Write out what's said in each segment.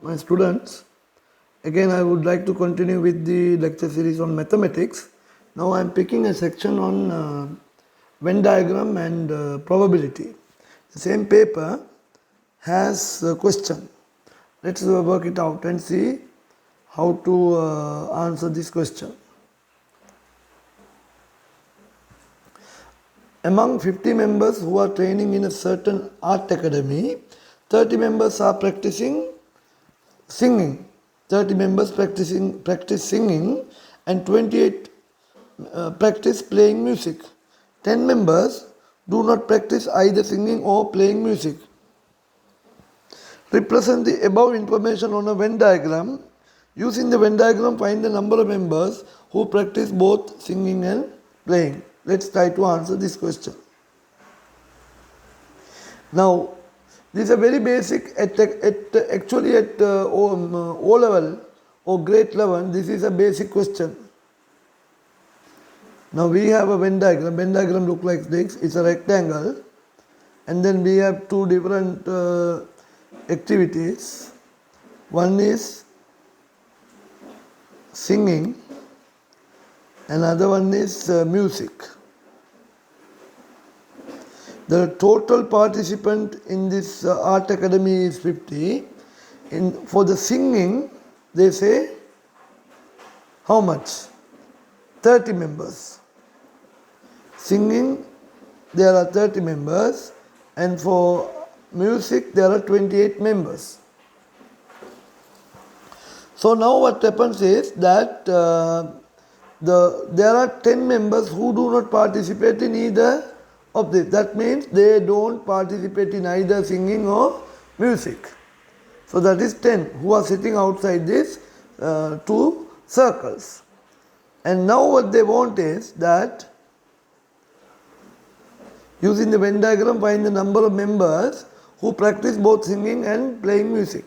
My students, again I would like to continue with the lecture series on mathematics. Now I am picking a section on Venn diagram and probability. The same paper has a question. Let's work it out and see how to answer this question. Among 50 members who are training in a certain art academy, 30 members are practicing singing. 30 members practice singing and 28 practice playing music. 10 members do not practice either singing or playing music. Represent the above information on a Venn diagram. Using the Venn diagram, find the number of members who practice both singing and playing. Let's try to answer this question. Now, this is a very basic, actually at O level or grade level, this is a basic question. Now we have a Venn diagram. Venn diagram looks like this. It's a rectangle, and then we have two different activities. One is singing, another one is music. The total participant in this art academy is 50. For the singing, they say how much? 30 members. Singing, there are 30 members, and for music, there are 28 members. So now what happens is that there are 10 members who do not participate in either of this. That means they don't participate in either singing or music. So that is 10 who are sitting outside these two circles. And now what they want is that using the Venn diagram, find the number of members who practice both singing and playing music.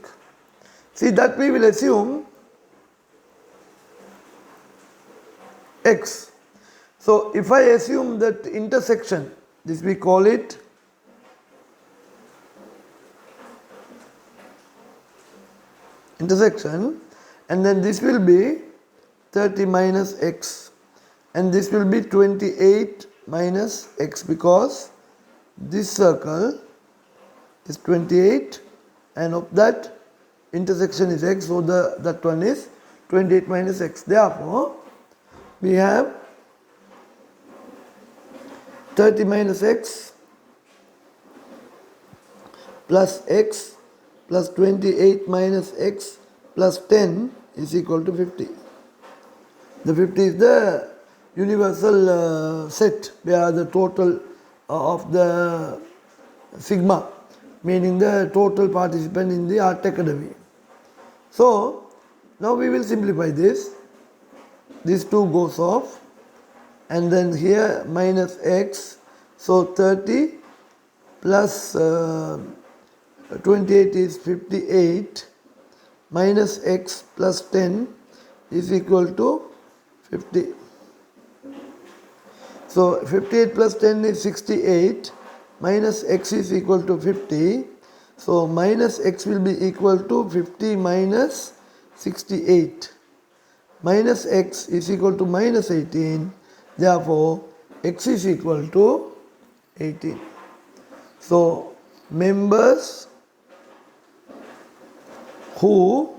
See, that we will assume X. So if I assume that intersection, this we call it intersection, and then this will be 30 minus X, and this will be 28 minus X, because this circle is 28 and of that intersection is X, so that one is 28 minus X. Therefore, we have 30 minus X plus X plus 28 minus X plus 10 is equal to 50. The 50 is the universal set where the total of the sigma, meaning the total participant in the art academy. So now we will simplify this. This 2 goes off, and then here minus X, so 30 plus 28 is 58 minus X plus 10 is equal to 50. So 58 plus 10 is 68, minus X is equal to 50. So minus X will be equal to 50 minus 68. Minus X is equal to minus 18. Therefore, X is equal to 18. So members who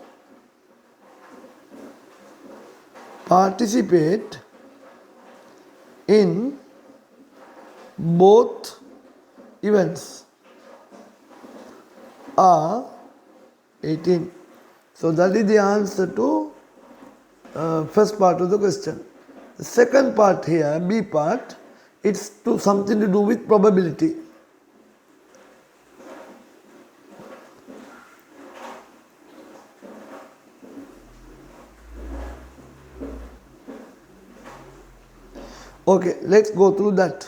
participate in both events are 18. So that is the answer to first part of the question. The second part here, B part, it's something to do with probability. Okay, let's go through that.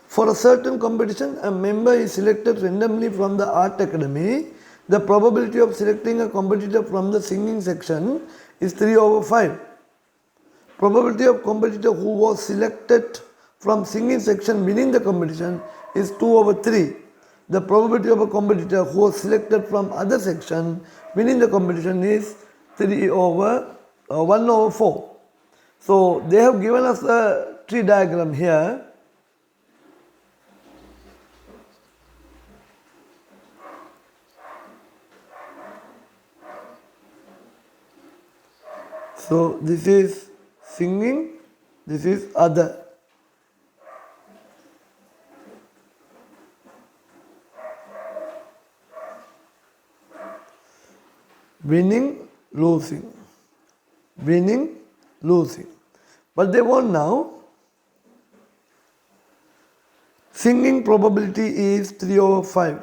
For a certain competition, a member is selected randomly from the art academy. The probability of selecting a competitor from the singing section is 3/5. Probability of competitor who was selected from singing section winning the competition is 2/3. the probability of a competitor who was selected from other section winning the competition is 1 over 4. So they have given us a tree diagram here. So this is singing, this is other. Winning, losing, winning, losing. But they want now, singing probability is 3 over 5.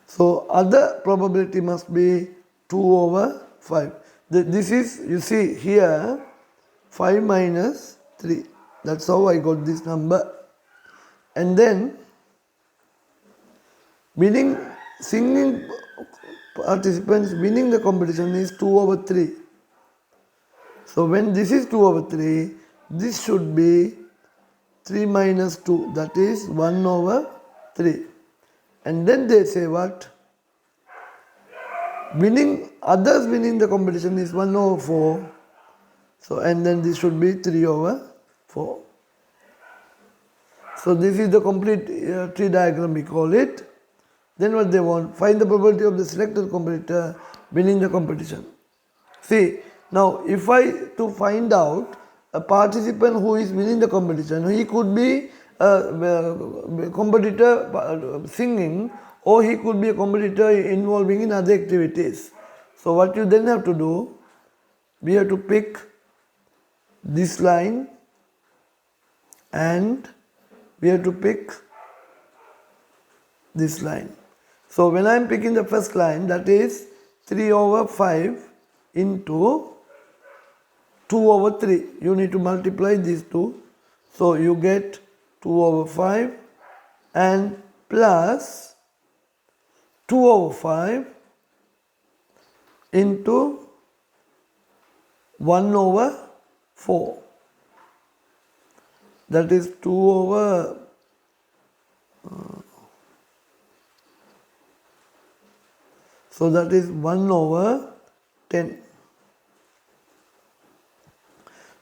So other probability must be 2 over 5. This is, you see here, 5 minus 3. That's how I got this number. And then singing participants winning the competition is 2 over 3. So when this is 2 over 3, this should be 3 minus 2, that is 1 over 3. And then they say what? Others winning the competition is 1 over 4. So and then this should be 3 over 4. So this is the complete tree diagram, we call it. Then what they want? Find the probability of the selected competitor winning the competition. See, now if I to find out a participant who is winning the competition, he could be a competitor singing, or he could be a competitor involving in other activities. So what you then have to do, we have to pick this line and we have to pick this line. So when I am picking the first line, that is 3 over 5 into 2 over 3. You need to multiply these two. So you get 2 over 5 and plus 2 over 5 into 1 over 4. That is 2 over so that is 1 over 10.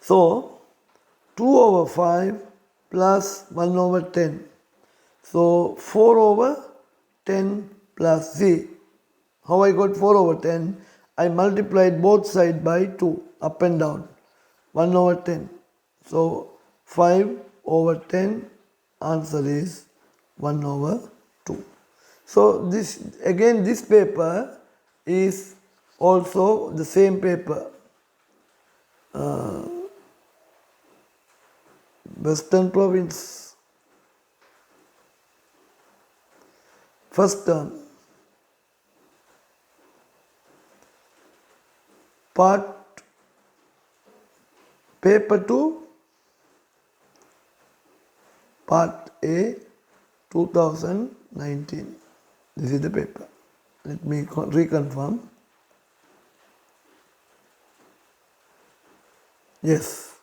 So 2 over 5 plus 1 over 10. So 4 over 10 plus z. How I got 4 over 10? I multiplied both sides by 2, up and down. 1 over 10. So 5 over 10, answer is 1 over 2. So this paper is also the same paper. Western Province. First term. Paper 2, Part A, 2019. This is the paper. Let me reconfirm. Yes,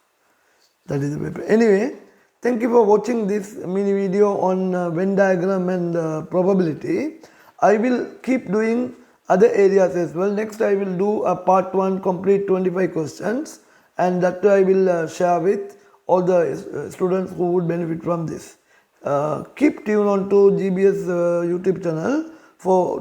that is the paper. Anyway, thank you for watching this mini video on Venn diagram and probability. I will keep doing other areas as well. Next I will do a part 1 complete 25 questions, and that I will share with all the students who would benefit from this. Keep tuned on to GBS YouTube channel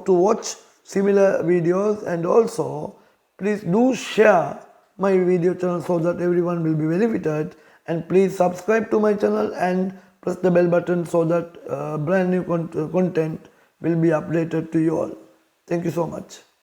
to watch similar videos, and also please do share my video channel so that everyone will be benefited, and please subscribe to my channel and press the bell button so that brand new content will be updated to you all. Thank you so much.